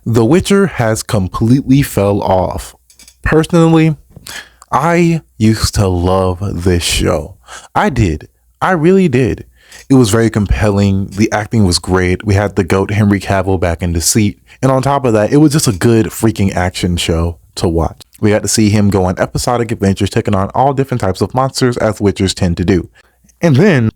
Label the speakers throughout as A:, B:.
A: The Witcher has completely fell off. Personally, I used to love this show. I did. I really did. It was very compelling. The acting was great. We had the GOAT Henry Cavill back in the seat. And on top of that, it was just a good freaking action show to watch. We got to see him go on episodic adventures, taking on all different types of monsters as Witchers tend to do. And then,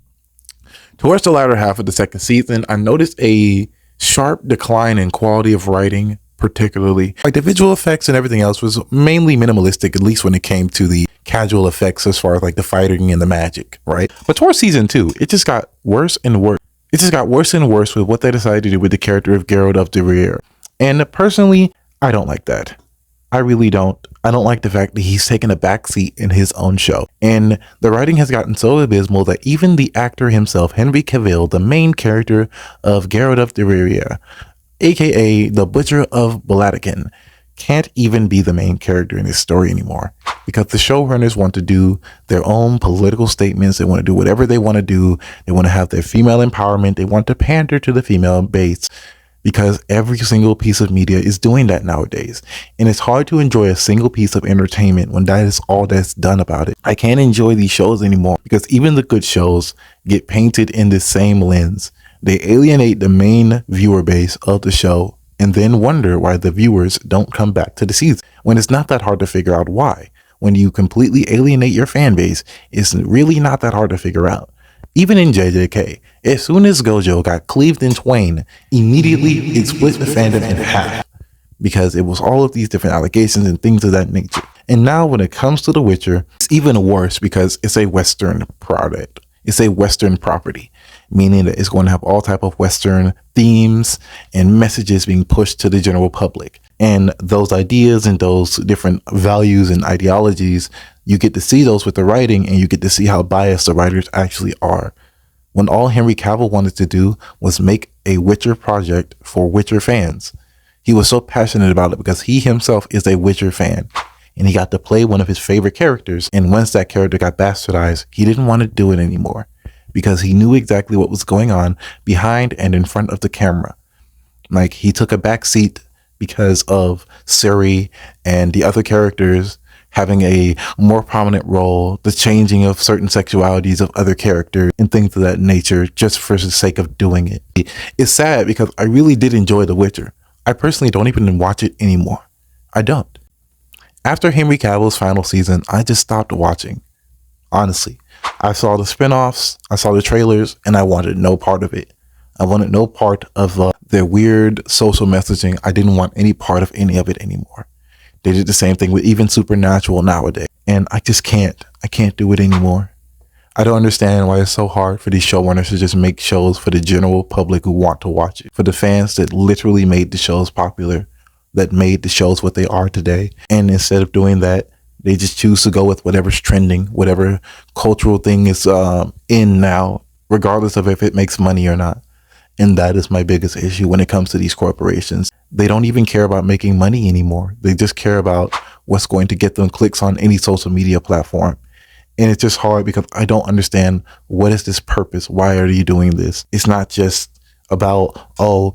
A: towards the latter half of the second season, I noticed a sharp decline in quality of writing, particularly. Like the visual effects and everything else was mainly minimalistic, at least when it came to the casual effects as far as like the fighting and the magic, right? But towards season 2, it just got worse and worse. It just got worse and worse with what they decided to do with the character of Geralt of Rivia. And personally, I don't like that. I really don't. I don't like the fact that he's taken a backseat in his own show. And the writing has gotten so abysmal that even the actor himself, Henry Cavill, the main character of Geralt of Rivia, aka the Butcher of Blaviken, can't even be the main character in this story anymore, because the showrunners want to do their own political statements. They want to do whatever they want to do. They want to have their female empowerment. They want to pander to the female base, because every single piece of media is doing that nowadays. And it's hard to enjoy a single piece of entertainment when that is all that's done about it. I can't enjoy these shows anymore because even the good shows get painted in the same lens. They alienate the main viewer base of the show and then wonder why the viewers don't come back to the season, when it's not that hard to figure out why. When you completely alienate your fan base, it's really not that hard to figure out. Even in JJK, as soon as Gojo got cleaved in twain, immediately it split the fandom in half, because it was all of these different allegations and things of that nature. And now when it comes to The Witcher, it's even worse because it's a Western product. It's a Western property, meaning that it's going to have all type of Western themes and messages being pushed to the general public. And those ideas and those different values and ideologies, you get to see those with the writing, and you get to see how biased the writers actually are. When all Henry Cavill wanted to do was make a Witcher project for Witcher fans. He was so passionate about it because he himself is a Witcher fan, and he got to play one of his favorite characters. And once that character got bastardized, he didn't want to do it anymore because he knew exactly what was going on behind and in front of the camera. Like, he took a back seat because of Ciri and the other characters having a more prominent role, the changing of certain sexualities of other characters and things of that nature, just for the sake of doing it. It's sad because I really did enjoy The Witcher. I personally don't even watch it anymore. I don't. After Henry Cavill's final season, I just stopped watching. Honestly, I saw the spinoffs, I saw the trailers, and I wanted no part of it. I wanted no part of their weird social messaging. I didn't want any part of any of it anymore. They did the same thing with even Supernatural nowadays. And I just can't. I can't do it anymore. I don't understand why it's so hard for these showrunners to just make shows for the general public who want to watch it. For the fans that literally made the shows popular, that made the shows what they are today. And instead of doing that, they just choose to go with whatever's trending, whatever cultural thing is in now, regardless of if it makes money or not. And that is my biggest issue when it comes to these corporations. They don't even care about making money anymore. They just care about what's going to get them clicks on any social media platform. And it's just hard because I don't understand, what is this purpose? Why are you doing this? It's not just about,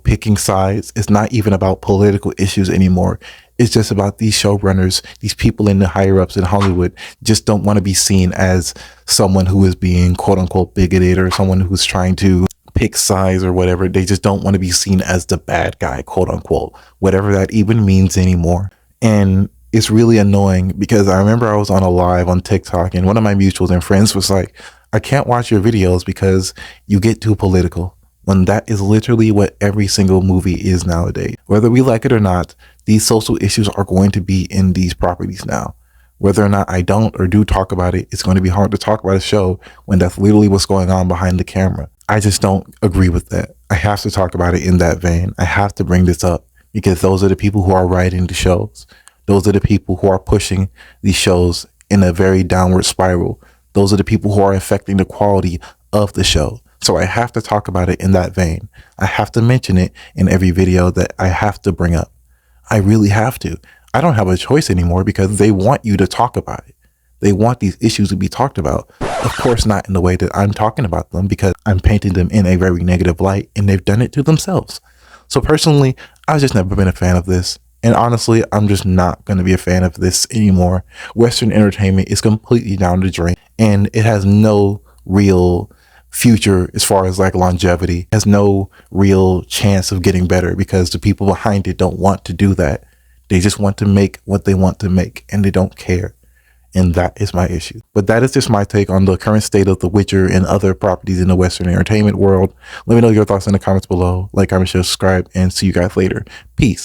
A: picking sides. It's not even about political issues anymore. It's just about these showrunners, these people in the higher ups in Hollywood just don't want to be seen as someone who is being quote unquote bigoted or someone who's trying to pick sides or whatever. They just don't want to be seen as the bad guy, quote unquote, whatever that even means anymore. And it's really annoying because I remember I was on a live on TikTok and one of my mutuals and friends was like, I can't watch your videos because you get too political. When that is literally what every single movie is nowadays. Whether we like it or not, these social issues are going to be in these properties now. Whether or not I don't or do talk about it, it's going to be hard to talk about a show when that's literally what's going on behind the camera. I just don't agree with that. I have to talk about it in that vein. I have to bring this up because those are the people who are writing the shows. Those are the people who are pushing these shows in a very downward spiral. Those are the people who are affecting the quality of the show. So I have to talk about it in that vein. I have to mention it in every video that I have to bring up. I really have to. I don't have a choice anymore because they want you to talk about it. They want these issues to be talked about. Of course, not in the way that I'm talking about them because I'm painting them in a very negative light and they've done it to themselves. So personally, I've just never been a fan of this. And honestly, I'm just not going to be a fan of this anymore. Western entertainment is completely down the drain and it has no real future as far as like longevity. It has no real chance of getting better because the people behind it don't want to do that. They just want to make what they want to make and they don't care. And that is my issue. But that is just my take on the current state of The Witcher and other properties in the Western entertainment world. Let me know your thoughts in the comments below. Like, comment, share, subscribe, and see you guys later. Peace.